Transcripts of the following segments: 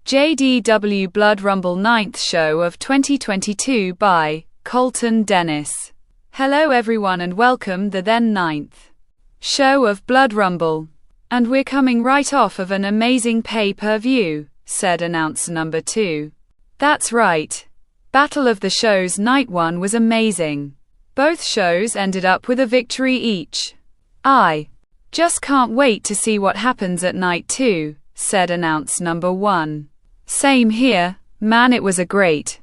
JDW Blood Rumble 9th show of 2022 by Colton Dennis. Hello everyone and welcome the then 9th show of Blood Rumble. And we're coming right off of an amazing pay-per-view, said announcer number 2. That's right. Battle of the Shows night 1 was amazing. Both shows ended up with a victory each. I just can't wait to see what happens at night 2, said announcer number 1. Same here, man, it was a great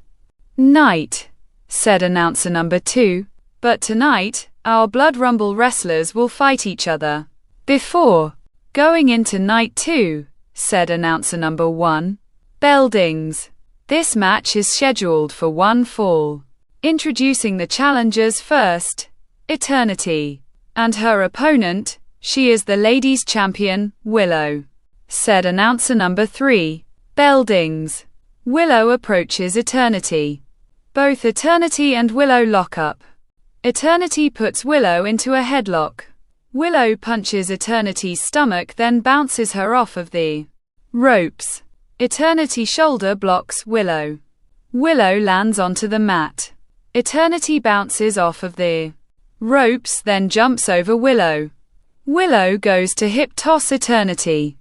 night, said announcer number 2, but tonight, our Blood Rumble wrestlers will fight each other before going into night 2, said announcer number 1. Beldings. This match is scheduled for one fall. Introducing the challengers first, Eternity, and her opponent, she is the ladies champion, Willow, said announcer number 3. Beldings. Willow approaches Eternity. Both Eternity and Willow lock up. Eternity puts Willow into a headlock. Willow punches Eternity's stomach, then bounces her off of the ropes. Eternity shoulder blocks Willow. Willow lands onto the mat. Eternity bounces off of the ropes, then jumps over Willow. Willow goes to hip toss Eternity.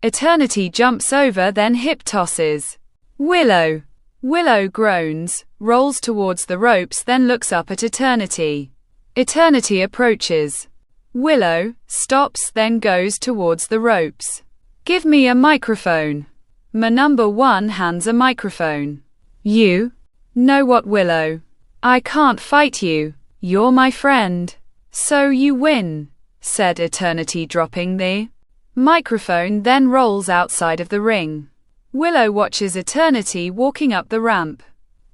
Eternity jumps over, then hip tosses Willow. Willow groans, rolls towards the ropes, then looks up at Eternity. Eternity approaches Willow, stops, then goes towards the ropes. Give me a microphone. My number 1 hands a microphone. You know what, Willow? I can't fight you. You're my friend. So you win, said Eternity, dropping the microphone, then rolls outside of the ring. Willow watches Eternity walking up the ramp.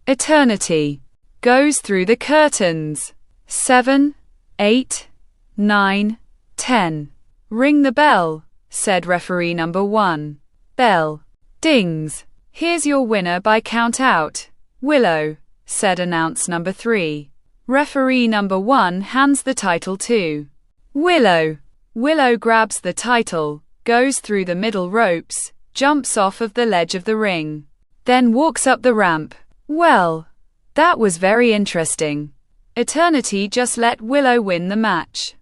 Eternity goes through the curtains. 7, 8, 9, 10. Ring the bell, said referee number 1. Bell dings. Here's your winner by count out, Willow, said announcer number 3. Referee number 1 hands the title to Willow. Willow grabs the title, goes through the middle ropes, jumps off of the ledge of the ring, then walks up the ramp. Well, that was very interesting. Eternity just let Willow win the match,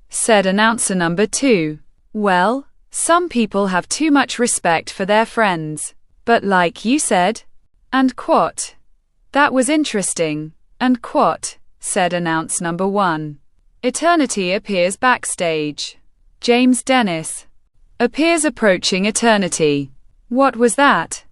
said announcer number 2. Well, some people have too much respect for their friends, but like you said, and quat. That was interesting, and quat, said announcer number 1. Eternity appears backstage. James Dennis appears approaching Eternity. What was that?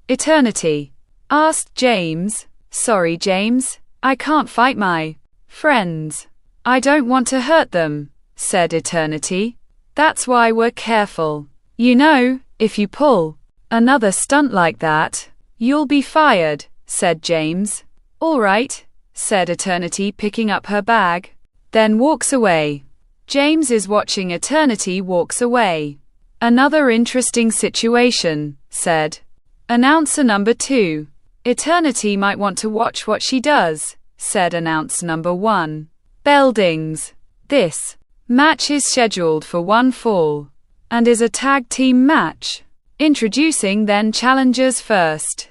Eternity asked James. Sorry, James, I can't fight my friends. I don't want to hurt them, said Eternity. That's why we're careful. You know, if you pull another stunt like that, you'll be fired, said James. All right, said Eternity, picking up her bag, then walks away. James is watching Eternity walks away. Another interesting situation, said announcer number 2. Eternity might want to watch what she does, said announcer number 1. Beldings. This match is scheduled for one fall, and is a tag team match. Introducing then challengers first,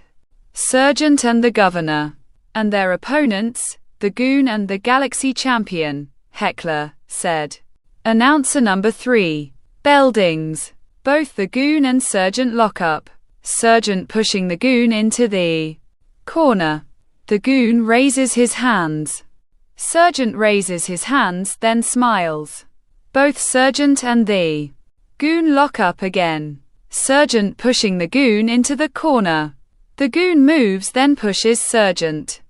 Sergeant and the Governor, and their opponents, the Goon and the Galaxy Champion, Heckler, said announcer number 3. Beldings. Both the Goon and Sergeant lock up. Sergeant pushing the Goon into the corner. The Goon raises his hands. Sergeant raises his hands, then smiles. Both Sergeant and the Goon lock up again. Sergeant pushing the Goon into the corner. The Goon moves, then pushes Sergeant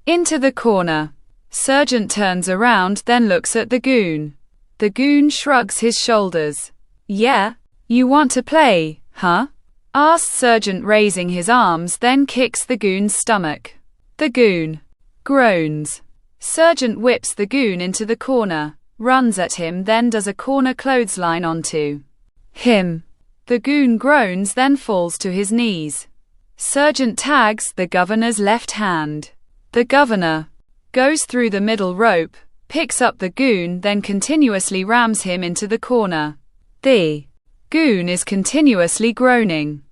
into the corner. Sergeant turns around, then looks at the Goon. The Goon shrugs his shoulders. Yeah, you want to play, huh? Asks Sergeant, raising his arms, then kicks the Goon's stomach. The Goon groans. Sergeant whips the Goon into the corner, runs at him, then does a corner clothesline onto him. The Goon groans, then falls to his knees. Sergeant tags the Governor's left hand. The Governor goes through the middle rope, picks up the Goon, then continuously rams him into the corner. The Goon is continuously groaning.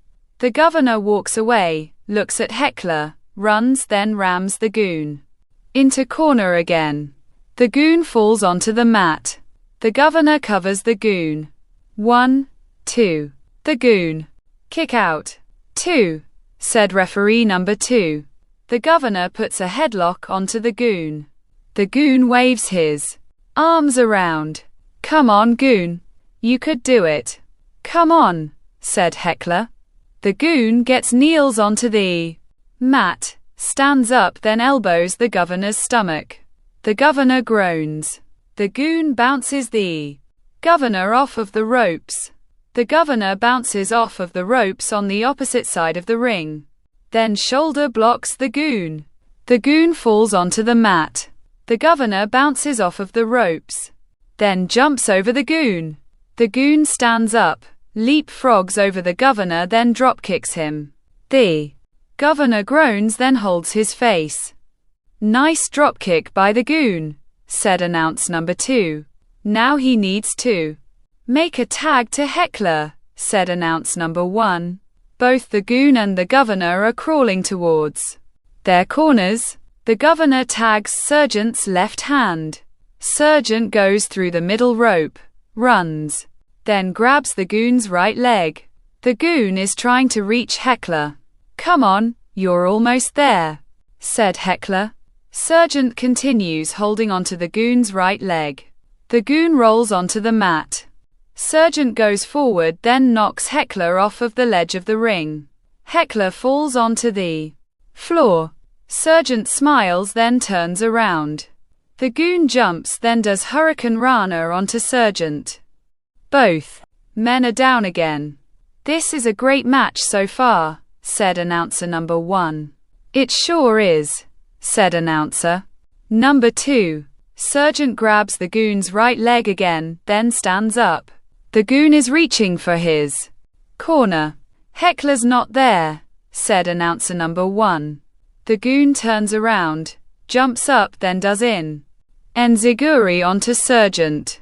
The governor walks away, looks at Heckler, runs, then rams the goon into corner again. The goon falls onto the mat. The governor covers the goon. 1, 2. The goon. Kick out. 2, said referee number 2. The governor puts a headlock onto the goon. The goon waves his arms around. Come on, goon. You could do it. Come on, said Heckler. The goon kneels onto the mat, stands up, then elbows the governor's stomach. The governor groans. The goon bounces the governor off of the ropes. The governor bounces off of the ropes on the opposite side of the ring. Then shoulder blocks the goon. The goon falls onto the mat. The governor bounces off of the ropes. Then jumps over the goon. The goon stands up, leapfrogs over the governor, then dropkicks him. The governor groans, then holds his face. Nice dropkick by the goon, said announce number 2. Now he needs to make a tag to Heckler, said announce number 1. Both the goon and the governor are crawling towards their corners. The governor tags Sergeant's left hand. Sergeant goes through the middle rope, runs, then grabs the goon's right leg. The goon is trying to reach Heckler. Come on, you're almost there, said Heckler. Sergeant continues holding onto the goon's right leg. The goon rolls onto the mat. Sergeant goes forward, then knocks Heckler off of the ledge of the ring. Heckler falls onto the floor. Sergeant smiles, then turns around. The goon jumps, then does Hurricane Rana onto Sergeant. Both men are down again. This is a great match so far, said announcer number 1. It sure is, said announcer number 2. Sergeant grabs the goon's right leg again, then stands up. The goon is reaching for his corner. Heckler's not there, said announcer number 1. The goon turns around, jumps up, then does enziguri onto Sergeant.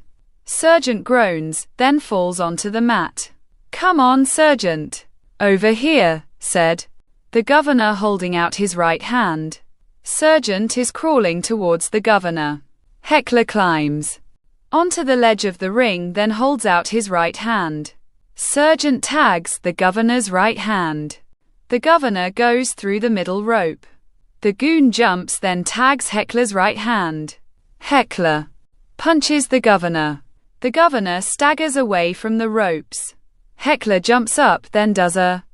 Sergeant groans, then falls onto the mat. Come on, Sergeant. Over here, said the governor, holding out his right hand. Sergeant is crawling towards the governor. Heckler climbs onto the ledge of the ring, then holds out his right hand. Sergeant tags the governor's right hand. The governor goes through the middle rope. The goon jumps, then tags Heckler's right hand. Heckler punches the governor. The governor staggers away from the ropes. Heckler jumps up, then does a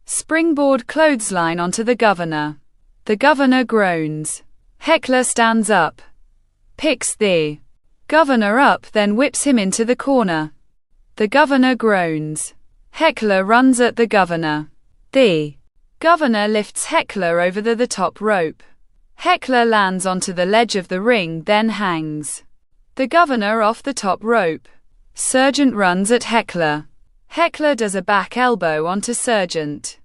springboard clothesline onto the governor. The governor groans. Heckler stands up, picks the governor up, then whips him into the corner. The governor groans. Heckler runs at the governor. The governor lifts Heckler over the top rope. Heckler lands onto the ledge of the ring, then hangs the governor off the top rope. Sergeant runs at Heckler. Heckler does a back elbow onto Sergeant.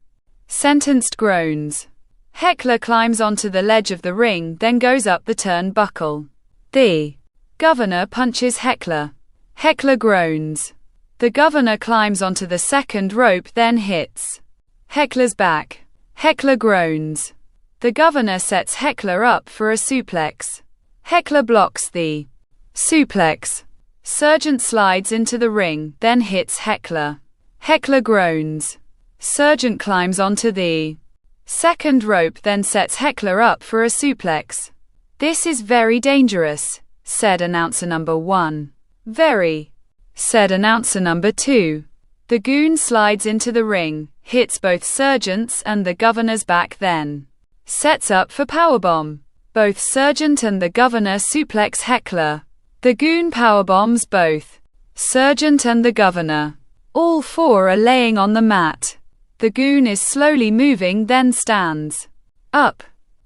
Sentenced groans. Heckler climbs onto the ledge of the ring, then goes up the turnbuckle. The governor punches Heckler. Heckler groans. The governor climbs onto the second rope, then hits Heckler's back. Heckler groans. The governor sets Heckler up for a suplex. Heckler blocks the suplex. Sergeant slides into the ring, then hits Heckler. Heckler groans. Sergeant climbs onto the second rope, then sets Heckler up for a suplex. This is very dangerous, said announcer number 1. Very, said announcer number 2. The goon slides into the ring, hits both Sergeant's and the governor's back, then sets up for powerbomb. Both Sergeant and the governor suplex Heckler. The goon powerbombs both Sergeant and the governor. All four are laying on the mat. The goon is slowly moving, then stands up.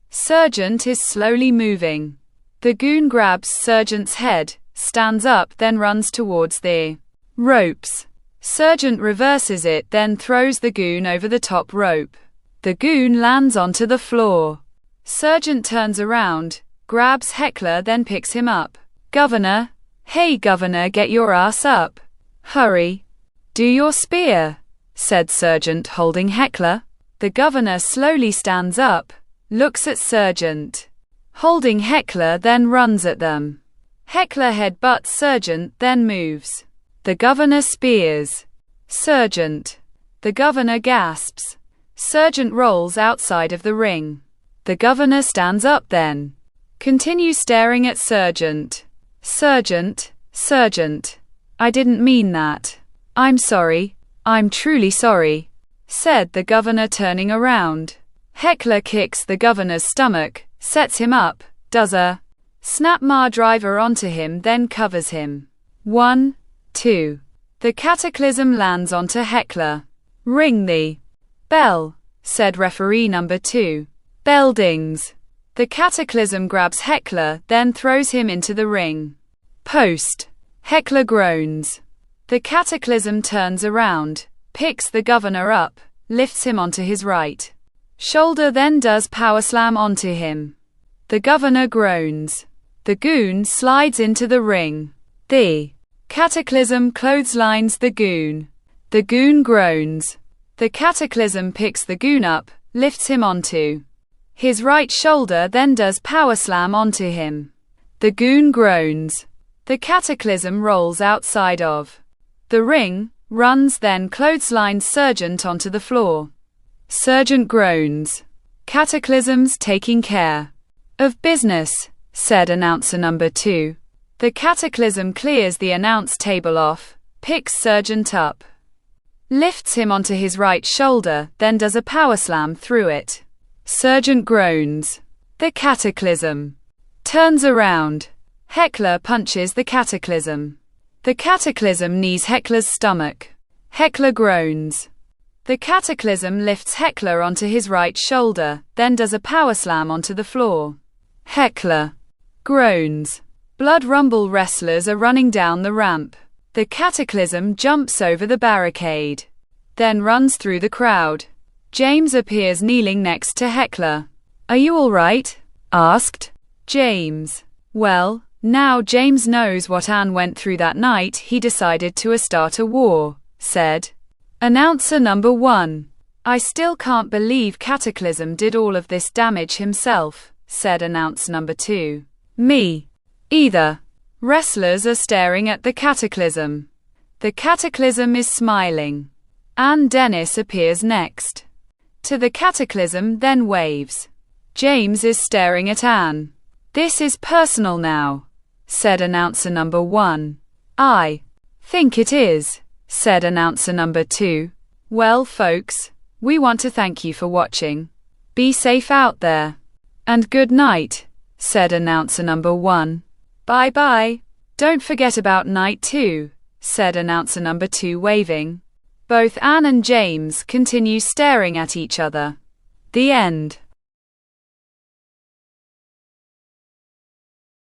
Sergeant is slowly moving. The goon grabs Sergeant's head, stands up, then runs towards the ropes. Sergeant reverses it, then throws the goon over the top rope. The goon lands onto the floor. Sergeant turns around, grabs Heckler, then picks him up. Governor, hey governor, get your ass up. Hurry. Do your spear. said Sergeant, holding Heckler. The governor slowly stands up, looks at Sergeant, holding Heckler, then runs at them. Heckler headbutts Sergeant, then moves. The governor spears Sergeant. The governor gasps. Sergeant rolls outside of the ring. The governor stands up, then continues staring at Sergeant. Sergeant, I didn't mean that. I'm sorry. I'm truly sorry, said the governor, turning around. Heckler kicks the governor's stomach, sets him up, does a snap driver onto him, then covers him. 1, 2. The cataclysm lands onto Heckler. Ring the bell, said referee number 2. Bell dings. The cataclysm grabs Heckler, then throws him into the ring post. Heckler groans. The cataclysm turns around, picks the governor up, lifts him onto his right shoulder, then does power slam onto him. The governor groans. The goon slides into the ring. The cataclysm clotheslines the goon. The goon groans. The cataclysm picks the goon up, lifts him onto his right shoulder, then does power slam onto him. The goon groans. The cataclysm rolls outside of the ring, runs, then clotheslines Sergeant onto the floor. Sergeant groans. Cataclysm's taking care of business, said announcer number 2. The cataclysm clears the announce table off, picks Sergeant up, lifts him onto his right shoulder, then does a power slam through it. Sergeant groans. The cataclysm turns around. Heckler punches the cataclysm. The cataclysm knees Heckler's stomach. Heckler groans. The cataclysm lifts Heckler onto his right shoulder, then does a power slam onto the floor. Heckler groans. Blood Rumble wrestlers are running down the ramp. The cataclysm jumps over the barricade, then runs through the crowd. James appears kneeling next to Heckler. Are you all right? Asked James. Well, now James knows what Anne went through that night. He decided to start a war, said announcer number 1. I still can't believe Cataclysm did all of this damage himself, said announcer number 2. Me either. Wrestlers are staring at the Cataclysm. The Cataclysm is smiling. Anne Dennis appears next to the Cataclysm, then waves. James is staring at Anne. This is personal now, said announcer number 1. I think it is, said announcer number 2. Well, folks, we want to thank you for watching. Be safe out there. And good night, said announcer number 1. Bye bye. Don't forget about night 2, said announcer number 2, waving. Both Anne and James continue staring at each other. The end.